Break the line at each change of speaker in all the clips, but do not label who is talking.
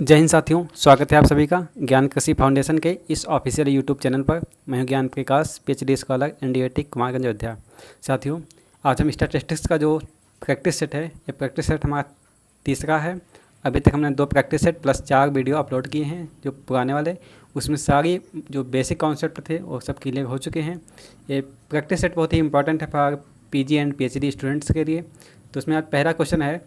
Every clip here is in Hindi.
जय हिंद साथियों, स्वागत है आप सभी का ज्ञान कृषि फाउंडेशन के इस ऑफिशियल यूट्यूब चैनल पर। मैं हूं ज्ञान प्रकाश, पीएचडी स्कॉलर एनडीएटी कुमारगंज अयोध्या। साथियों, आज हम स्टैटिस्टिक्स का जो प्रैक्टिस सेट है, ये प्रैक्टिस सेट हमारा तीसरा है। अभी तक हमने 2 practice set plus 4 video upload किए हैं जो पुराने वाले। उसमें सारी जो बेसिक कॉन्सेप्ट थे वो सब क्लियर हो चुके हैं। ये प्रैक्टिस सेट बहुत ही इंपॉर्टेंट है for PG and PhD students के लिए। तो उसमें आज पहला क्वेश्चन है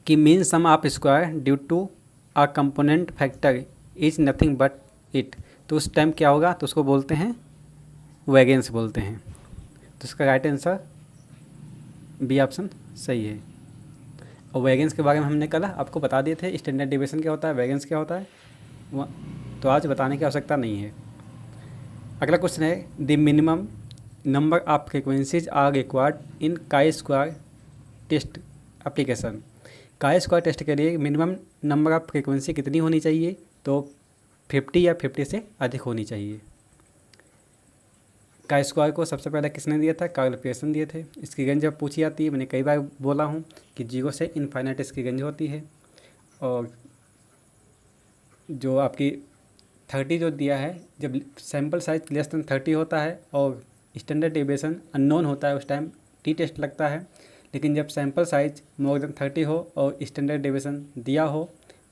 कि mean sum of square due to a component factor is nothing but it. तो उस टाइम क्या होगा, तो उसको बोलते हैं वैगेंस बोलते हैं। तो इसका राइट आंसर बी ऑप्शन सही है। और वैगेंस के बारे में हमने कल आपको बता दिए थे, स्टैंडर्ड डिविएशन क्या होता है, वैगेंस क्या होता है, तो आज बताने की आवश्यकता नहीं है। अगला क्वेश्चन है the minimum number of frequencies are required in chi square test application. Chi square test के लिए मिनिमम नंबर ऑफ फ्रीक्वेंसी कितनी होनी चाहिए, तो 50 या 50 से अधिक होनी चाहिए। काई स्क्वायर को सबसे पहले किसने दिया था, कार्ल पियर्सन दिए थे। इसकी रेंज जब पूछी जाती है, मैंने कई बार बोला हूँ कि 0 से इनफाइनाइट इसकी रेंज होती है। और जो आपकी 30 जो दिया है, जब सैम्पल साइज लेस देन 30 होता है और स्टैंडर्ड डेविएशन अननोन होता है, उस टाइम टी टेस्ट लगता है। लेकिन जब सैम्पल साइज मोर देन 30 हो और स्टैंडर्ड डेविएशन दिया हो,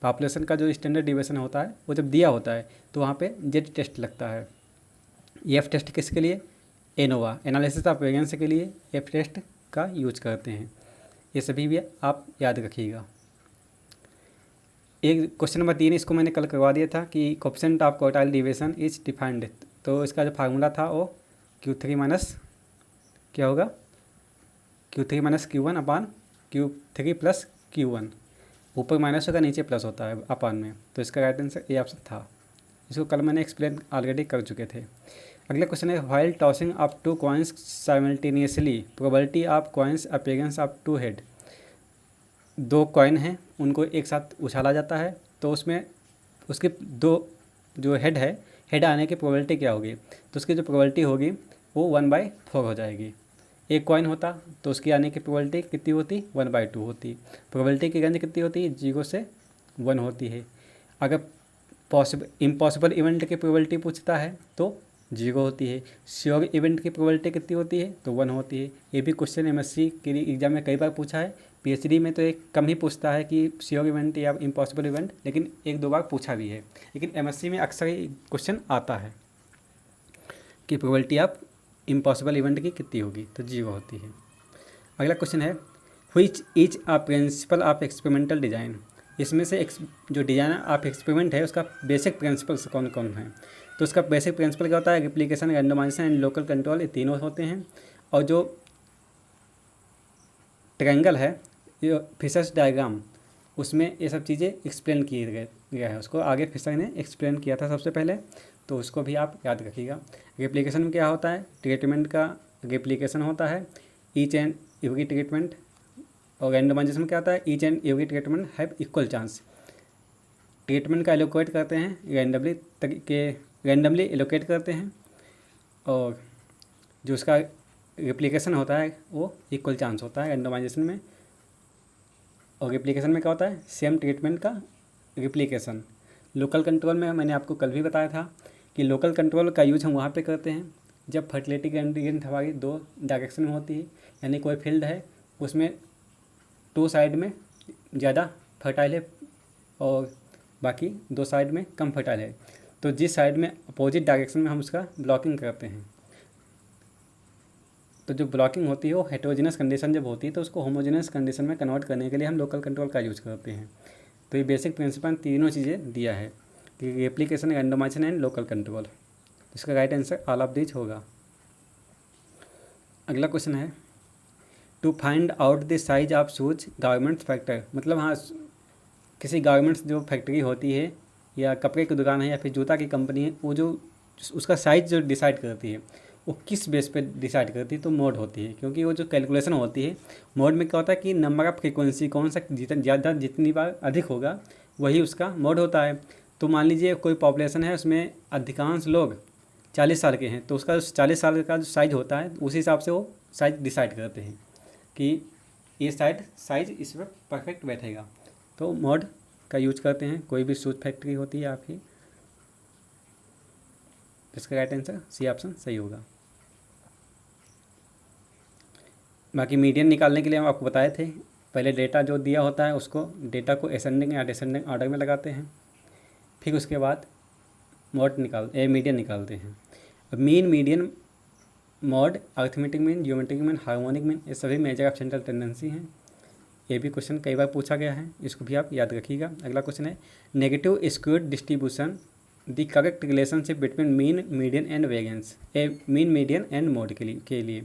पॉपुलेशन का जो स्टैंडर्ड डेविएशन होता है वो जब दिया होता है, तो वहाँ पे जेड टेस्ट लगता है। एफ टेस्ट किसके लिए, एनोवा एनालिसिस ऑफ वेरिएंस के लिए एफ टेस्ट का यूज करते हैं। ये सभी भी आप याद रखिएगा। एक क्वेश्चन नंबर 3, इसको मैंने कल करवा दिया था कि coefficient of quartile deviation is defined. तो इसका जो फार्मूला था वो Q3 माइनस क्या होगा, Q3 माइनस Q1 अपान Q3 प्लस Q1। ऊपर माइनस होगा, नीचे प्लस होता है अपान में। तो इसका राइट आंसर ए ऑप्शन था। इसको कल मैंने एक्सप्लेन ऑलरेडी कर चुके थे। अगला क्वेश्चन है while tossing of 2 coins simultaneously probability of coins appearance of 2 head. 2 coin हैं, उनको एक साथ उछाला जाता है, तो उसमें उसके 2 जो हेड है, हेड आने की प्रोबेबिलिटी क्या होगी, तो उसकी जो प्रोबेबिलिटी होगी वो 1/4 हो जाएगी। एक कॉइन होता तो उसकी आने की प्रोबेबिलिटी कितनी होती, 1/2 होती। प्रोबेबिलिटी की रेंज कितनी होती है, 0 से 1 होती है। अगर इम्पॉसिबल इवेंट की प्रोबेबिलिटी पूछता है तो 0 होती है। श्योर इवेंट की प्रोबेबिलिटी कितनी होती है, तो 1 होती है। ये भी क्वेश्चन एमएससी के लिए एग्जाम में कई बार पूछा है। पीएचडी में तो एक कम ही पूछता है कि श्योर इवेंट या इम्पॉसिबल इवेंट, लेकिन 1-2 बार पूछा भी है। लेकिन एमएससी में अक्सर ही क्वेश्चन आता है कि प्रोबेबिलिटी ऑफ इम्पॉसिबल इवेंट की कितनी होगी, तो 0 होती है। अगला क्वेश्चन है which is a principle of experimental design. इसमें से जो डिज़ाइन ऑफ एक्सपेरिमेंट है उसका बेसिक प्रिंसिपल्स कौन कौन है, तो उसका बेसिक प्रिंसिपल क्या होता है, replication, randomisation and local control, ये तीनों होते हैं। और जो ट्रायंगल है, ये फिशर्स डायग्राम, उसमें ये सब चीज़ें एक्सप्लेन किए गया है। उसको आगे फिशर ने एक्सप्लेन किया था सबसे पहले, तो उसको भी आप याद रखिएगा। रेप्लिकेशन में क्या होता है, ट्रीटमेंट का रेप्लिकेशन होता है, ईच एंड एवरी ट्रीटमेंट। और रैंडमाइजेशन में क्या होता है, each and every treatment have equal chance. Treatment का एलोकेट करते हैं, रैंडमली एलोकेट करते हैं, और जो उसका रेप्लिकेशन होता है वो इक्वल चांस होता है रैंडमाइजेशन में। और रेप्लिकेशन में क्या होता है, सेम ट्रीटमेंट का रेप्लिकेशन। लोकल कंट्रोल में मैंने आपको कल भी बताया था कि लोकल कंट्रोल का यूज हम वहाँ पे करते हैं जब फर्टिलिटी ग्रेडिएंट हमारी 2 डायरेक्शन में होती है। यानी कोई फील्ड है, उसमें 2 साइड में ज़्यादा फर्टाइल है और बाकी 2 साइड में कम फर्टाइल है, तो जिस साइड में अपोजिट डायरेक्शन में हम उसका ब्लॉकिंग करते हैं। तो जो ब्लॉकिंग होती है वो हेटेरोजेनस कंडीशन जब होती है, तो उसको होमोजेनस कंडीशन में कन्वर्ट करने के लिए हम लोकल कंट्रोल का यूज़ करते हैं। तो ये बेसिक प्रिंसिपल तीनों चीज़ें दिया है कि replication, randomisation and local control. इसका right answer all of this होगा। अगला क्वेश्चन है to find out the size of shoes garments factor. मतलब हाँ, किसी गारमेंट्स जो फैक्ट्री होती है या कपड़े की दुकान है या फिर जूता की कंपनी है, वो जो उसका साइज़ जो डिसाइड करती है वो किस बेस पे डिसाइड करती है, तो मोड होती है। क्योंकि वो जो कैलकुलेशन होती है, मोड में क्या होता है कि नंबर ऑफ फ्रीक्वेंसी कौन सा ज़्यादा जितनी बार अधिक होगा वही उसका मोड होता है। तो मान लीजिए कोई पॉपुलेशन है, उसमें अधिकांश लोग 40 साल के हैं, तो उसका 40 साल का जो साइज होता है उसी हिसाब से वो साइज डिसाइड करते हैं कि ये साइज इस पर परफेक्ट बैठेगा। तो मोड का यूज करते हैं, कोई भी शूज़ फैक्ट्री होती है आपकी। इसका राइट आंसर सी ऑप्शन सही होगा। बाकी मीडियन निकालने के लिए हम आपको बताए थे, पहले डेटा जो दिया होता है उसको डेटा को असेंडिंग या डिसेंडिंग ऑर्डर में लगाते हैं, फिर उसके बाद मीडियन निकालते हैं। अब mean, median, mod, arithmetic mean, geometric mean, harmonic mean, ये सभी मेजर ऑफ सेंट्रल टेंडेंसी हैं। ये भी क्वेश्चन कई बार पूछा गया है, इसको भी आप याद रखिएगा। अगला क्वेश्चन है negative skewed distribution the correct relationship between mean, median and variance. Mean, median and mod के लिए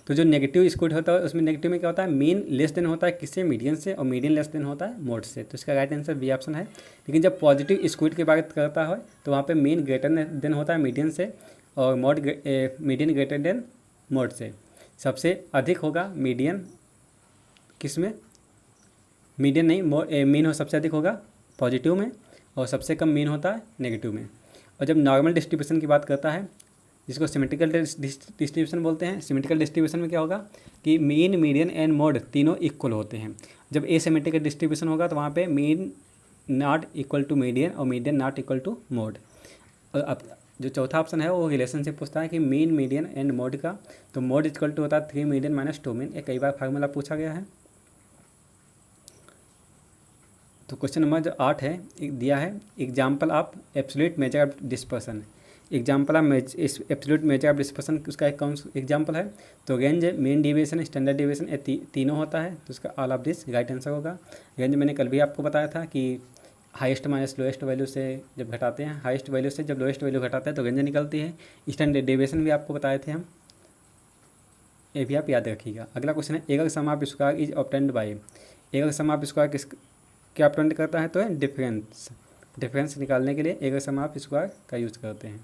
तो जो नेगेटिव स्क्यूड होता है उसमें नेगेटिव में क्या होता है, मीन लेस देन होता है किससे, मीडियन से, और मीडियन लेस देन होता है मॉड से। तो इसका राइट आंसर बी ऑप्शन है। लेकिन जब पॉजिटिव स्क्यूड की बात करता है तो वहाँ पे मीन ग्रेटर देन होता है मीडियन से, और मीडियन ग्रेटर देन मॉड से। सबसे अधिक होगा मीडियन किस में, मीडियन नहीं, मीन हो सबसे अधिक होगा पॉजिटिव में, और सबसे कम मीन होता है नेगेटिव में। और जब नॉर्मल डिस्ट्रीब्यूशन की बात करता है, जिसको सिमेट्रिकल डिस्ट्रीब्यूशन बोलते हैं, सिमेट्रिकल डिस्ट्रीब्यूशन में क्या होगा कि मीन, मीडियन एंड मॉड तीनों इक्वल होते हैं। जब एसिमेट्रिकल डिस्ट्रीब्यूशन होगा तो वहाँ पे mean not equal to median और median not equal to mode. और अब जो चौथा ऑप्शन है वो रिलेशनशिप पूछता है कि मीन, मीडियन एंड मॉड का, तो मॉड इक्वल टू होता है 3 मीडियन माइनस 2 मीन। ये कई बार फार्मूला पूछा गया है। तो क्वेश्चन नंबर जो 8 है दिया है example of absolute measure of dispersion. Example of absolute measure of dispersion उसका एक कौन एग्जाम्पल है, तो range, mean deviation, standard deviation, ये तीनों होता है। तो उसका all of this right answer होगा। रेंज मैंने कल भी आपको बताया था कि हाईएस्ट माइनस लोएस्ट वैल्यू से जब घटाते हैं, हाईएस्ट वैल्यू से जब लोएस्ट वैल्यू घटाते हैं तो रेंज निकलती है। स्टैंडर्ड डिविएशन भी आपको बताए थे हम, ये भी आप याद रखिएगा। अगला क्वेश्चन है error sum of square is obtained by. Error sum of square क्या ऑब्टेंड करता है, तो है डिफरेंस निकालने के लिए एगर सम ऑफ स्क्वायर का यूज करते हैं।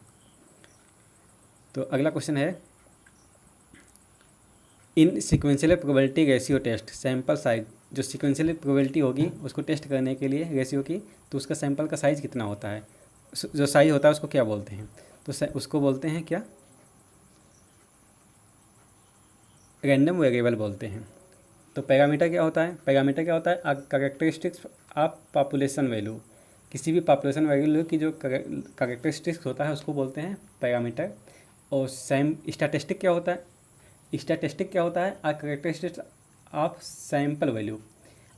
तो अगला क्वेश्चन है in sequential probability ratio test sample size. जो सिक्वेंशियल प्रोबेबिलिटी होगी उसको टेस्ट करने के लिए रेशियो की, तो उसका सैंपल का साइज़ कितना होता है, जो साइज होता है उसको क्या बोलते हैं, तो उसको बोलते हैं क्या, रैंडम वेरिएबल बोलते हैं। तो पैरामीटर क्या होता है, पैरामीटर क्या होता है, कैरेक्टरिस्टिक्स ऑफ पॉपुलेशन वैल्यू। किसी भी पॉपुलेशन वैल्यू की जो कैरेक्टरिस्टिक्स होता है उसको बोलते हैं पैरामीटर। और स्टैटिस्टिक क्या होता है, स्टैटिस्टिक क्या होता है, characteristics of sample value.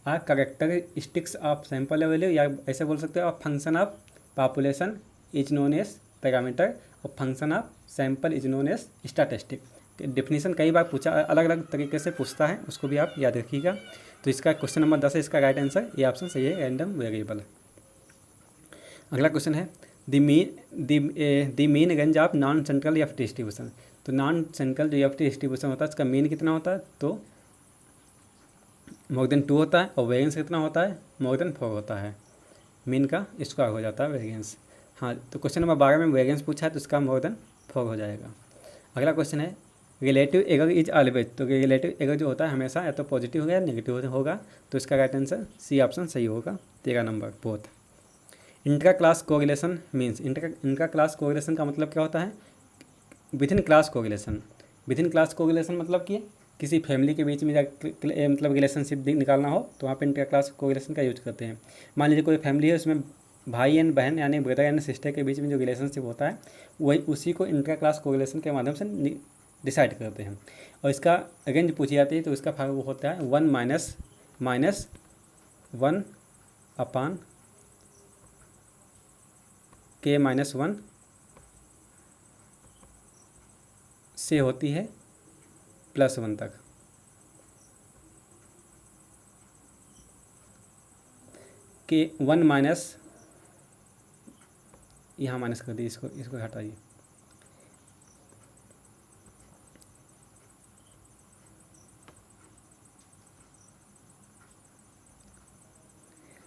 Characteristics of sample value, या ऐसे बोल सकते हो आप function of population is known as parameter, और function of sample is known as statistic. Definition कई बार पूछा, अलग अलग तरीके से पूछता है, उसको भी आप याद रखिएगा। तो इसका क्वेश्चन नंबर 10 है, इसका राइट आंसर ये ऑप्शन सही है, रैंडम वेरिएबल। अगला क्वेश्चन है the mean range of non central F distribution. तो नॉन सेंट्रल जो एफ डिस्ट्रीब्यूशन होता है उसका मीन कितना होता है, तो मोर देन 2 होता है, और वेरिएंस कितना होता है, मोर देन 4 होता है। मीन का स्क्वायर हो जाता है वेरिएंस। हाँ, तो क्वेश्चन नंबर 12 में वेरिएंस पूछा है तो इसका मोर देन 4 हो जाएगा। अगला क्वेश्चन है रिलेटिव एरर इज ऑलवेज। तो रिलेटिव एरर जो होता है हमेशा या तो पॉजिटिव होगा या नेगेटिव होगा। तो इसका राइट आंसर सी ऑप्शन सही होगा, 13 number both. Intra class correlation means, intra class correlation का मतलब क्या होता है, within class correlation. Within class correlation मतलब कि किसी फैमिली के बीच में मतलब रिलेशनशिप निकालना हो तो वहाँ पे इंट्रा क्लास कोरिलेशन का यूज करते हैं। मान लीजिए कोई फैमिली है, उसमें भाई एंड बहन यानी ब्रदर एंड सिस्टर के बीच में जो रिलेशनशिप होता है वही उसी को इंट्रा क्लास कोरिलेशन के माध्यम से डिसाइड करते हैं। और इसका रेंज पूछी जाती है तो इसका वो होता है 1 माइनस 1 अपान k-1 से होती है +1 तक। k1 माइनस, यहाँ माइनस कर दिए, इसको हटाइए,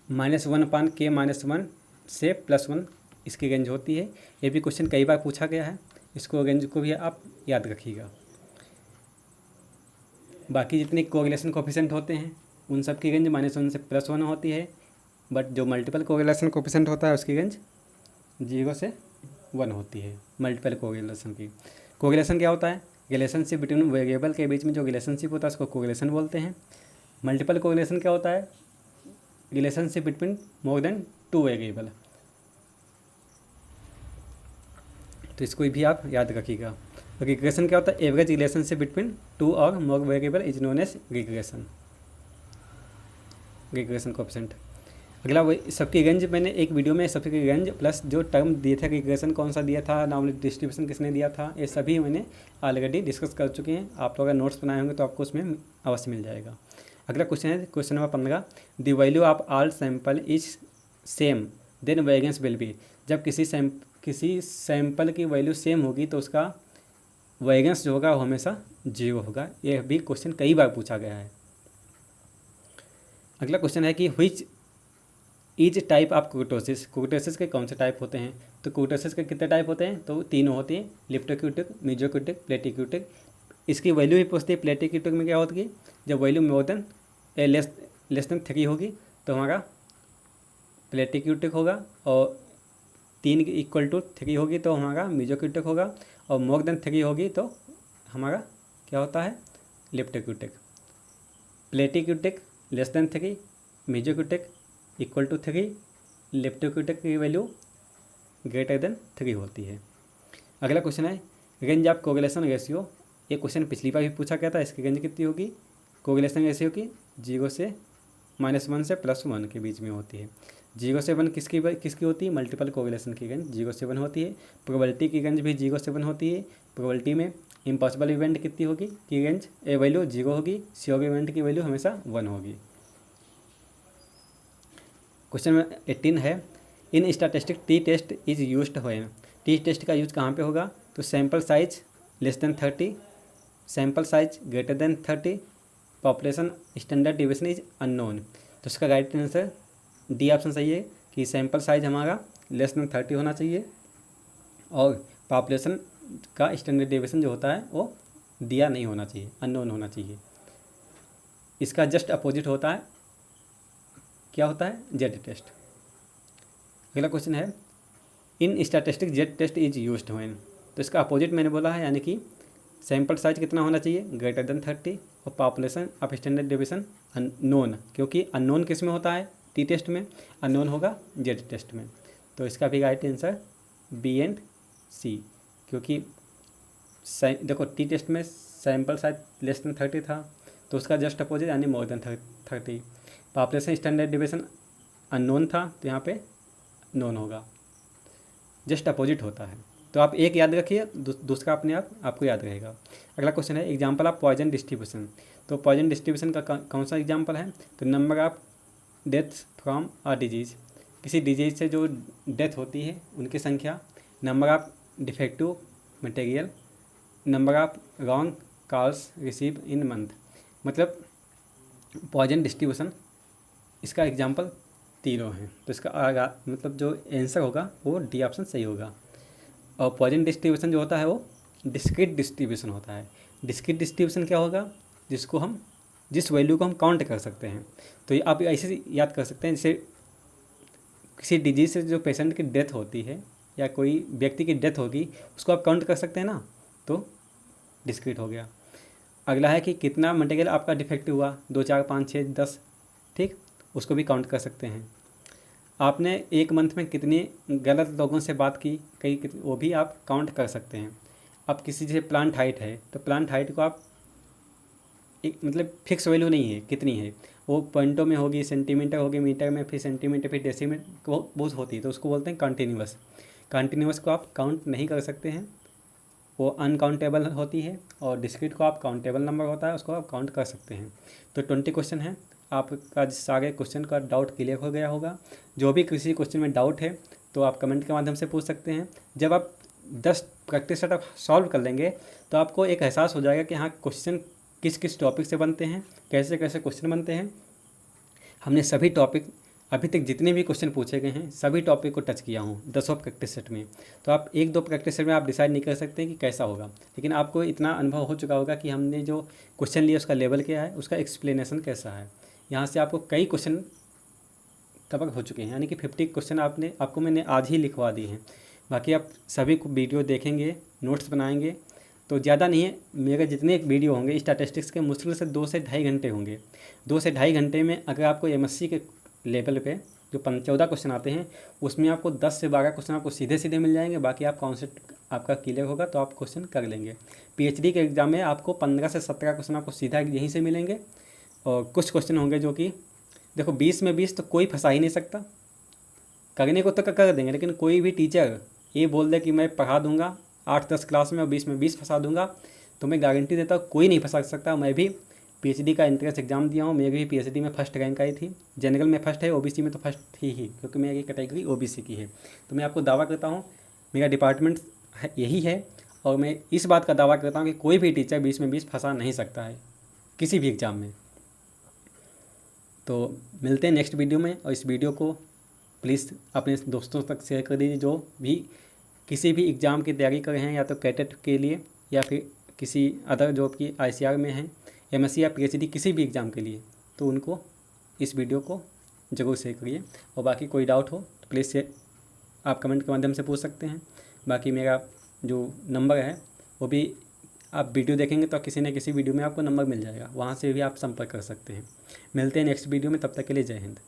-1 अपान k-1 से +1 इसकी रेंज होती है। ये भी क्वेश्चन कई बार पूछा गया है, इसको रेंज को भी आप याद रखिएगा। बाकी जितने कोरिलेशन कोफिशिएंट होते हैं उन सब की रेंज -1 से +1 होती है, बट जो मल्टीपल कोरिलेशन कोफिशिएंट होता है उसकी रेंज 0 से 1 होती है। मल्टीपल कोरिलेशन की कोरिलेशन क्या होता है, रिलेशनशिप बिटवीन वेरिएबल के बीच में जो रिलेशनशिप होता है उसको कोरिलेशन बोलते हैं। मल्टीपल कोरिलेशन क्या होता है, relationship between more than 2 variable. तो इसको भी आप याद रखिएगा। रिग्रेशन क्या होता है? एवरेज रिलेशनशिप बिटवीन 2 और more variable is known as regression, regression coefficient. अगला वही सबकी रेंज, मैंने एक वीडियो में सबकी रेंज प्लस जो टर्म दिए थे, रिग्रेशन कौन सा दिया था, नॉर्मल डिस्ट्रीब्यूशन किसने दिया था, ये सभी मैंने ऑलरेडी डिस्कस कर चुके हैं। आप लोग अगर नोट्स बनाए होंगे तो आपको उसमें अवश्य मिल जाएगा। अगला क्वेश्चन है question number 15, the value of all sample is same then variance will be. जब किसी सैंपल की वैल्यू सेम होगी तो उसका वेरिएंस जो होगा वो हमेशा 0 होगा। यह भी क्वेश्चन कई बार पूछा गया है। अगला क्वेश्चन है कि व्हिच इज टाइप ऑफ कुर्टोसिस। कुर्टोसिस के कौन से टाइप होते हैं? तो कुर्टोसिस के कितने टाइप होते हैं? तो 3 होती हैं, लिप्टोक्यूटिक, मीजोक्यूटिक, प्लेटिक्यूटिक। इसकी वैल्यू भी पूछती है। प्लेटिक्यूटिक में क्या होती है? जब value more than less than 3 होगी तो हमारा प्लेटिक्यूटिक होगा, और 3 इक्वल टू 3 होगी तो हमारा मीजोक्यूटिक होगा, और मोर देन 3 होगी तो हमारा क्या होता है? लिप्टोक्यूटिक। प्लेटिक्यूटिक लेस देन 3, मीजोक्यूटिक इक्वल टू 3, लिप्टोक्यूटिक की वैल्यू ग्रेटर देन 3 होती है। अगला क्वेश्चन है रेंज ऑफ कोरिलेशन रेशियो। ये क्वेश्चन पिछली बार भी पूछा गया था। इसकी रेंज कितनी होगी कोरिलेशन रेशियो की? 0 से -1 से +1 के बीच में होती है। 0 से 1 किसकी होती है? मल्टीपल कोरिलेशन की रेंज 0 से 1 होती है। प्रोबेबिलिटी की रेंज भी 0 से 1 होती है। प्रोबेबिलिटी में इम्पॉसिबल इवेंट कितनी होगी की रेंज वैल्यू 0 होगी। श्योर इवेंट की वैल्यू हमेशा 1 होगी। क्वेश्चन नंबर 18 है in statistic T test is used when. T test का यूज कहाँ पे होगा? तो sample size less than 30, sample size greater than 30, population standard deviation is unknown. तो इसका राइट आंसर डी ऑप्शन सही है कि सैंपल साइज हमारा लेस देन 30 होना चाहिए, और पॉपुलेशन का स्टैंडर्ड डिविएशन जो होता है वो दिया नहीं होना चाहिए, अननोन होना चाहिए। इसका जस्ट अपोजिट होता है, क्या होता है? Z test. अगला क्वेश्चन है in statistic Z test is used when. तो इसका अपोजिट मैंने बोला है, यानी कि सैंपल साइज कितना होना चाहिए? ग्रेटर देन 30, और population of standard deviation unknown, क्योंकि अननोन किस में होता है? टी टेस्ट में। अननोन होगा जेड टेस्ट में। तो इसका भी राइट आंसर बी एंड सी, क्योंकि देखो टी टेस्ट में सैंपल साइज लेस देन 30 था, तो उसका जस्ट अपोजिट यानी more than 30। Population standard deviation unknown था, तो यहाँ पे नोन होगा, जस्ट अपोजिट होता है। तो आप एक याद रखिए, दूसरा अपने आप आपको याद रहेगा। अगला क्वेश्चन है एग्जांपल ऑफ पॉइजन डिस्ट्रीब्यूशन। तो पॉइजन डिस्ट्रीब्यूशन का कौन सा एग्जांपल है? तो number of deaths from a disease, किसी डिजीज से जो डेथ होती है उनकी संख्या, number of defective material, number of wrong calls receive in month. मतलब पॉइजन डिस्ट्रीब्यूशन इसका एग्जांपल तीनों हैं। तो इसका मतलब जो आंसर होगा वो डी ऑप्शन सही होगा। और पॉइजन डिस्ट्रीब्यूशन जो होता है वो डिस्क्रीट डिस्ट्रीब्यूशन होता है। डिस्क्रीट डिस्ट्रीब्यूशन क्या होगा? जिस वैल्यू को हम काउंट कर सकते हैं। तो ये आप ऐसे याद कर सकते हैं, जैसे किसी डिजीज से जो पेशेंट की डेथ होती है या कोई व्यक्ति की डेथ होगी, उसको आप काउंट कर सकते हैं ना, तो डिस्क्रीट हो गया। अगला है कि कितना मटेरियल आपका डिफेक्टिव हुआ, 2, 4, 5, 6, 10, ठीक, उसको भी काउंट कर सकते हैं। आपने एक मंथ में कितनी गलत लोगों से बात की, वो भी आप काउंट कर सकते हैं। अब किसी जैसे प्लांट हाइट है, तो प्लांट हाइट को आप एक मतलब फिक्स वैल्यू नहीं है कितनी है, वो पॉइंटों में होगी, सेंटीमीटर होगी, मीटर में, फिर सेंटीमीटर, फिर डेसीमीटर, बहुत होती है, तो उसको बोलते हैं कंटिन्यूअस। कंटिन्यूअस को आप काउंट नहीं कर सकते हैं, वो अनकाउंटेबल होती है। और डिस्क्रीट को आप काउंटेबल नंबर होता है, उसको आप काउंट कर सकते हैं। तो 20 क्वेश्चन है। आपका सारे क्वेश्चन का डाउट क्लियर हो गया होगा। जो भी किसी क्वेश्चन में डाउट है तो आप कमेंट के माध्यम से पूछ सकते हैं। जब आप 10 प्रैक्टिस सेट आप सॉल्व कर लेंगे तो आपको एक एहसास हो जाएगा कि हाँ क्वेश्चन किस किस टॉपिक से बनते हैं, कैसे कैसे क्वेश्चन बनते हैं। हमने सभी टॉपिक अभी तक जितने भी क्वेश्चन पूछे गए हैं सभी टॉपिक को टच किया हूँ 10 प्रैक्टिस सेट में। तो आप 1-2 प्रैक्टिस सेट में आप डिसाइड नहीं कर सकते कि कैसा होगा, लेकिन आपको इतना अनुभव हो चुका होगा कि हमने जो क्वेश्चन लिया उसका लेवल क्या है, उसका एक्सप्लेनेशन कैसा है। यहाँ से आपको कई क्वेश्चन कवर हो चुके हैं, यानी कि 50 क्वेश्चन आपको मैंने आज ही लिखवा दिए हैं। बाकी आप सभी को वीडियो देखेंगे, नोट्स बनाएंगे, तो ज़्यादा नहीं है, मेरे जितने वीडियो होंगे स्टैटिस्टिक्स के मुश्किल से 2 से ढाई घंटे होंगे। 2 से ढाई घंटे में अगर आपको एमएससी के लेवल पे जो 14 क्वेश्चन आते हैं उसमें आपको 10 से 12 क्वेश्चन आपको सीधे सीधे मिल जाएंगे, बाकी आप कॉन्सेप्ट आपका क्लियर होगा तो आप क्वेश्चन कर लेंगे। पीएचडी के एग्ज़ाम में आपको 15 से 17 क्वेश्चन आपको सीधा यहीं से मिलेंगे, और कुछ क्वेश्चन होंगे जो कि देखो 20 में 20 तो कोई फंसा ही नहीं सकता, करने को तो कर देंगे, लेकिन कोई भी टीचर ये बोल दे कि मैं पढ़ा दूंगा 8-10 क्लास में और 20 में 20 फंसा दूंगा, तो मैं गारंटी देता हूँ कोई नहीं फंसा सकता। मैं भी पीएचडी का एंट्रेंस एग्ज़ाम दिया हूँ, मेरी भी पीएचडी में फर्स्ट रैंक आई थी, जनरल में फर्स्ट है, ओबीसी में तो फर्स्ट थी ही, क्योंकि मेरी कैटेगरी ओबीसी की है। तो मैं आपको दावा करता हूँ मेरा डिपार्टमेंट यही है, और मैं इस बात का दावा करता हूँ कि कोई भी टीचर 20 में 20 फंसा नहीं सकता है किसी भी एग्ज़ाम में। तो मिलते हैं नेक्स्ट वीडियो में, और इस वीडियो को प्लीज़ अपने दोस्तों तक शेयर कर दीजिए जो भी किसी भी एग्ज़ाम की तैयारी कर रहे हैं, या तो कैटेट के लिए या फिर किसी अदर जॉब की आईसीआर में हैं, एमएससी या पीएचडी किसी भी एग्ज़ाम के लिए, तो उनको इस वीडियो को ज़रूर शेयर करिए। और बाकी कोई डाउट हो तो प्लीज़ आप कमेंट के माध्यम से पूछ सकते हैं। बाकी मेरा जो नंबर है वो भी आप वीडियो देखेंगे तो किसी न किसी वीडियो में आपको नंबर मिल जाएगा, वहाँ से भी आप संपर्क कर सकते हैं। मिलते हैं नेक्स्ट वीडियो में, तब तक के लिए जय हिंद।